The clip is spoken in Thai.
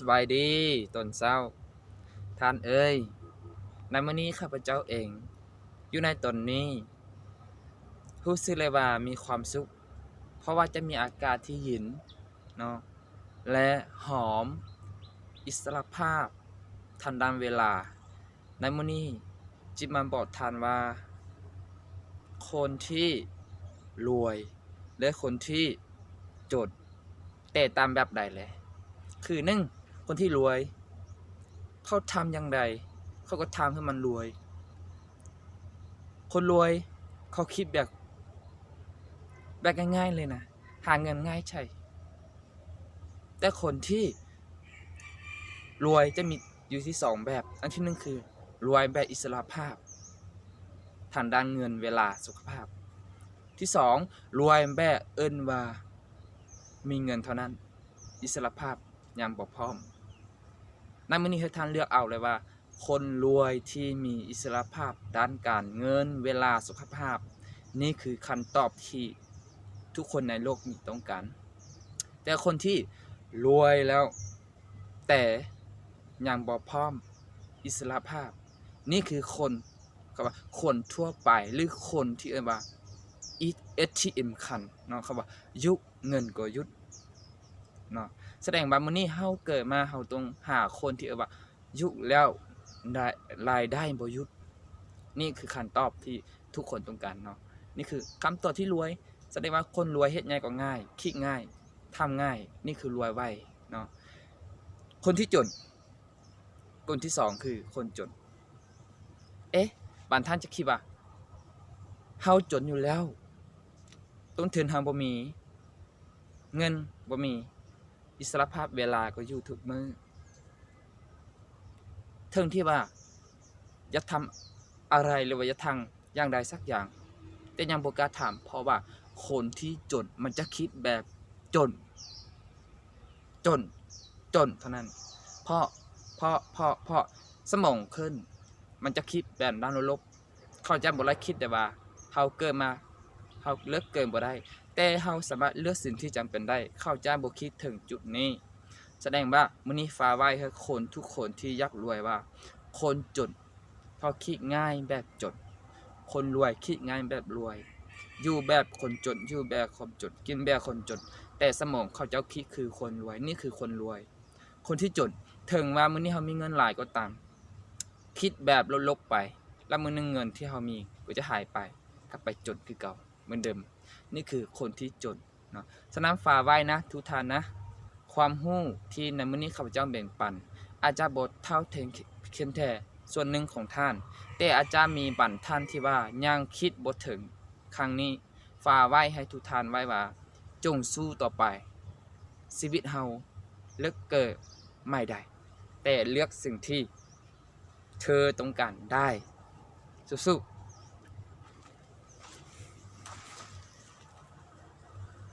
บายดีตอนเช้าท่านเอ้ยในมื้อนี้ข้าพเจ้าเองอยู่ในตอนนี้รู้สึกเลยว่ามีความสุขเพราะว่าจะมีอากาศที่เย็นเนาะและหอมอิสรภาพทันตามเวลาในมื้อนี้จิตมันบอกท่านว่าคนที่รวยและคนที่จนแต่ตามแบบใดแหละคือหนึ่งคนที่รวยเขาทำอย่างใดเขาก็ทำให้มันรวยคนรวยเขาคิดแบบง่ายๆเลยนะหาเงินง่ายใช่แต่คนที่รวยจะมีอยู่ที่สองแบบอันที่หนึ่งคือรวยแบบอิสระภาพทางด้านเงินเวลาสุขภาพที่สองรวยแบบเอิ้นว่ามีเงินเท่านั้นอิสระภาพยังบ่พร้อมในมื้อนี้ให้ท่านเลือกเอาเลยว่าคนรวยที่มีอิสรภาพด้านการเงินเวลาสุขภาพนี่คือคำตอบที่ทุกคนในโลกนี้ต้องการแต่คนที่รวยแล้วแต่ยังบ่พร้อมอิสรภาพนี่คือคนคำว่าคนทั่วไปหรือคนที่เรียกว่า ATM คันเนาะคำว่ายุคเงินก็ยุดเนาะแสดงว่ามื้อนี้เฮาเกิดมาเฮาต้องหาคนที่ว่ายุคแล้วได้รายได้บ่หยุดนี่คือคำตอบที่ทุกคนต้องการเนาะนี่คือคำตอบที่รวยแสดงว่าคนรวยเฮ็ดหยังก็ง่ายคิดง่ายทำง่ายนี่คือรวยไวเนาะคนที่จนคนที่สองคือคนจนบางท่านจะคิดว่าเฮาจนอยู่แล้วต้นทุนเฮาบ่มีเงินบ่มีอิสรภาพเวลาก็อยู่ทุกมื้อถึงที่ว่าจะทำอะไรหรือว่าจะทำอย่างใดสักอย่างแต่ยังบ่กล้าถามเพราะว่าคนที่จนมันจะคิดแบบจนจนจนเท่านั้นเพราะสมองขึ้นมันจะคิดแบบด้านลบเขาจะบ่ได้คิดแต่ว่าเฮาเกิดมาเฮาเลือกเกินบ่ได้แต่เฮาสามารถเลือกสิ่งที่จำเป็นได้เขาจะบ่คิดถึงจุดนี้แสดงว่ามื้อนี้ฟ้าไว้ให้คนทุกคนที่อยากรวยว่าคนจนเขาคิดง่ายแบบจนคนรวยคิดง่ายแบบรวยอยู่แบบคนจนอยู่แบบคนจนกินแบบคนจนแต่สมองเขาเจ้าคิดคือคนรวยนี่คือคนรวยคนที่จนถึงว่ามื้อนี้เฮามีเงินหลายก็ตามคิดแบบลบๆไปแล้วมื้อนึงเงินที่เฮามีก็จะหายไปกลับไปจนคือเก่าเหมือนเดิมนี่คือคนที่จนเนาะฉะนั้นฝากไว้นะทุกท่านนะความรู้ที่ในมื้อนี้ข้าพเจ้าแบ่งปันอาจจะบ่เท่าถึงเพียงแค่ส่วนหนึ่งของท่านแต่อาจจะมีบางท่านที่ว่ายังคิดบ่ถึงครั้งนี้ฝากไว้ให้ทุกท่านไว้ว่าจงสู้ต่อไปชีวิตเฮาเลือกเกิดไม่ได้แต่เลือกสิ่งที่เธอต้องการได้สู้ๆ